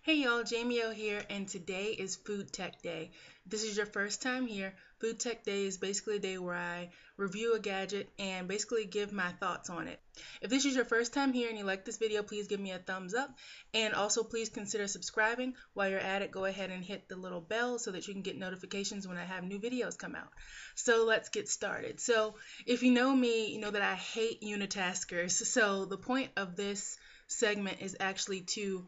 Hey y'all, JaemiO here, and today is FoodTech Day. If this is your first time here, FoodTech Day is basically a day where I review a gadget and basically give my thoughts on it. If this is your first time here and you like this video, please give me a thumbs up, and also please consider subscribing. While you're at it, go ahead and hit the little bell so that you can get notifications when I have new videos come out. So let's get started. So if you know me, you know that I hate unitaskers. So the point of this segment is actually to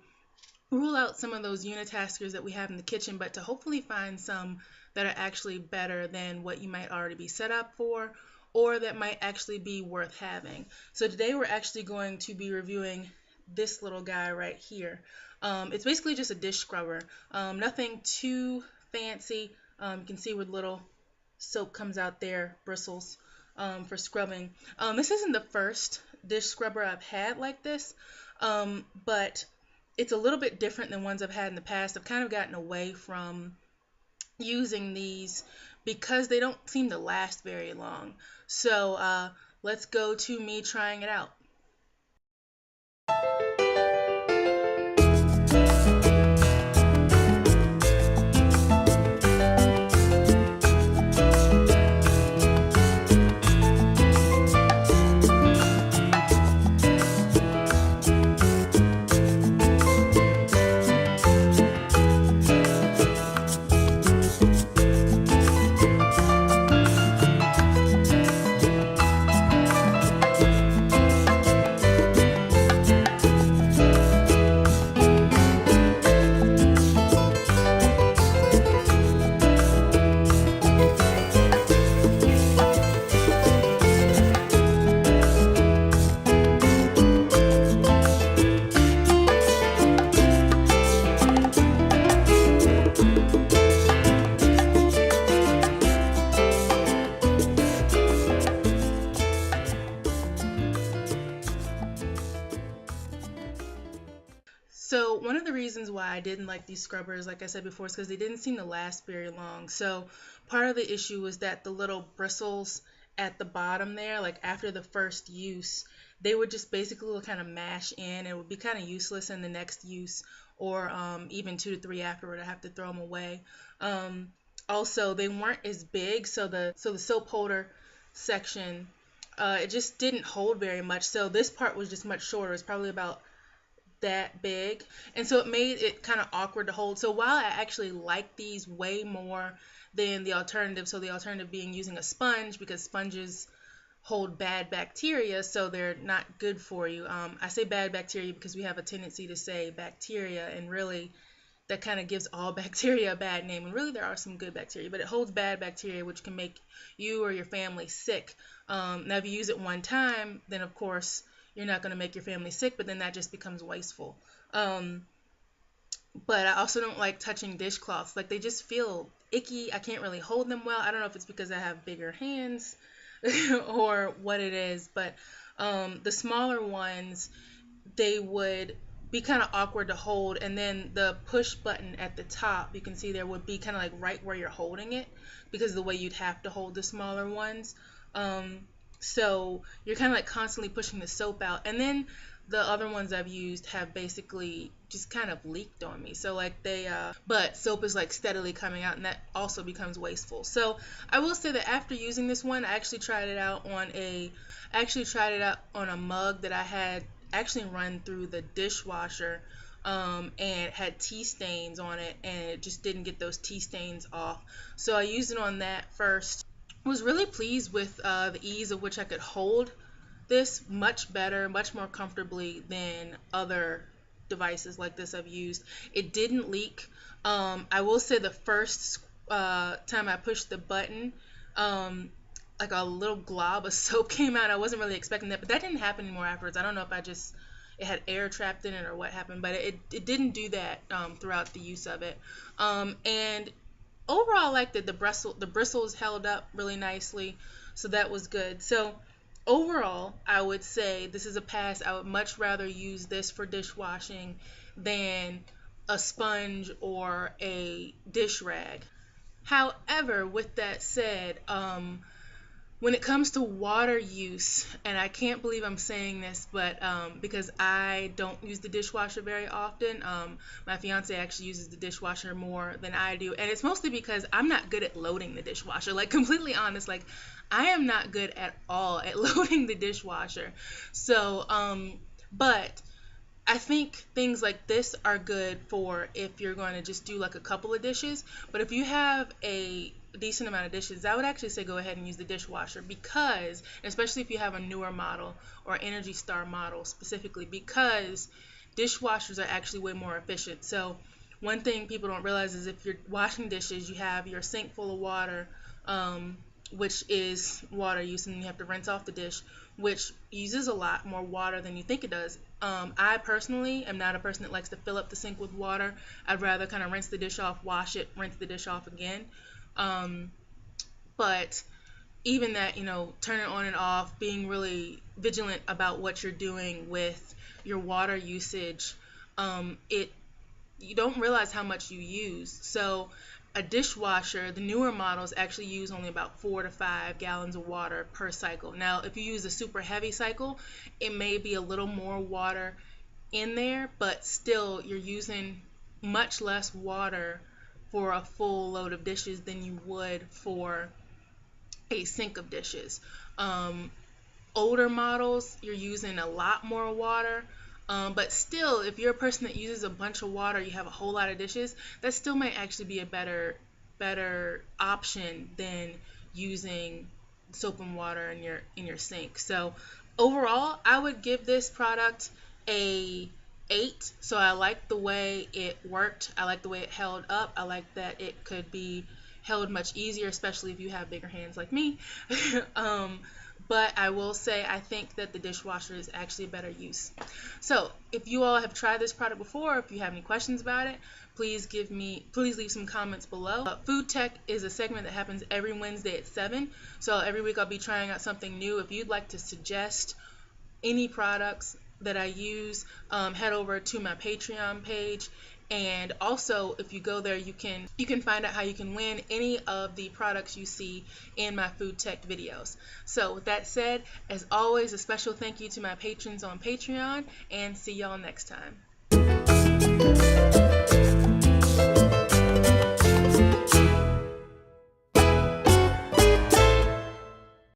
rule out some of those unitaskers that we have in the kitchen, but to hopefully find some that are actually better than what you might already be set up for, or that might actually be worth having. So today we're actually going to be reviewing this little guy right here. It's basically just a dish scrubber, nothing too fancy. You can see where the little soap comes out there, bristles, for scrubbing. This isn't the first dish scrubber I've had like this, but it's a little bit different than ones I've had in the past. I've kind of gotten away from using these because they don't seem to last very long. So let's go to me trying it out. So one of the reasons why I didn't like these scrubbers, like I said before, is because they didn't seem to last very long. So part of the issue was that the little bristles at the bottom there, like after the first use, they would just basically kind of mash in. It would be kind of useless in the next use, or even 2 to 3 afterward. I have to throw them away. Also, they weren't as big, so the soap holder section, it just didn't hold very much. So this part was just much shorter. It's probably about that big, and so it made it kind of awkward to hold. So while I actually like these way more than the alternative, so the alternative being using a sponge, because sponges hold bad bacteria, so they're not good for you. I say bad bacteria because we have a tendency to say bacteria, and really that kind of gives all bacteria a bad name, and really there are some good bacteria, but it holds bad bacteria which can make you or your family sick. Now if you use it one time, then of course you're not going to make your family sick, but then that just becomes wasteful. But I also don't like touching dishcloths. Like, they just feel icky. I can't really hold them well. I don't know if it's because I have bigger hands or what it is, but the smaller ones, they would be kind of awkward to hold, and then the push button at the top, you can see there, would be kind of like right where you're holding it, because of the way you'd have to hold the smaller ones. So you're kind of like constantly pushing the soap out, and then the other ones I've used have basically just kind of leaked on me. So like but soap is like steadily coming out, and that also becomes wasteful. So I will say that after using this one, I actually tried it out on a mug that I had actually run through the dishwasher, and it had tea stains on it, and it just didn't get those tea stains off. So I used it on that first. Was really pleased with the ease of which I could hold this much better, much more comfortably than other devices like this I've used. It didn't leak. I will say the first time I pushed the button, like a little glob of soap came out. I wasn't really expecting that, but that didn't happen anymore afterwards. I don't know if it had air trapped in it or what happened, but it didn't do that throughout the use of it. And overall, I liked it. The bristles held up really nicely, so that was good. So overall, I would say this is a pass. I would much rather use this for dishwashing than a sponge or a dish rag. However, with that said, when it comes to water use, and I can't believe I'm saying this, but because I don't use the dishwasher very often, my fiance actually uses the dishwasher more than I do, and it's mostly because I'm not good at loading the dishwasher. Like, completely honest, like, I am not good at all at loading the dishwasher. So, but I think things like this are good for if you're going to just do like a couple of dishes. But if you have a decent amount of dishes, I would actually say go ahead and use the dishwasher, because, especially if you have a newer model or Energy Star model specifically, because dishwashers are actually way more efficient. So one thing people don't realize is if you're washing dishes, you have your sink full of water, which is water use, and you have to rinse off the dish, which uses a lot more water than you think it does. I personally am not a person that likes to fill up the sink with water. I'd rather kind of rinse the dish off, wash it, rinse the dish off again. But even that, turn it on and off, being really vigilant about what you're doing with your water usage, you don't realize how much you use. So a dishwasher, the newer models actually use only about 4 to 5 gallons of water per cycle. Now, if you use a super heavy cycle, it may be a little more water in there, but still you're using much less water for a full load of dishes than you would for a sink of dishes. Older models, you're using a lot more water. But still, if you're a person that uses a bunch of water, you have a whole lot of dishes, that still might actually be a better option than using soap and water in your sink. So overall, I would give this product a 8. So I like the way it worked. I like the way it held up. I like that it could be held much easier, especially if you have bigger hands like me. But I will say I think that the dishwasher is actually a better use. So if you all have tried this product before, if you have any questions about it, please leave some comments below. FoodTech is a segment that happens every Wednesday at 7. So every week I'll be trying out something new. If you'd like to suggest any products that I use, head over to my Patreon page. And also, if you go there, you can find out how you can win any of the products you see in my FoodTech videos. So with that said, as always, a special thank you to my patrons on Patreon, and see y'all next time.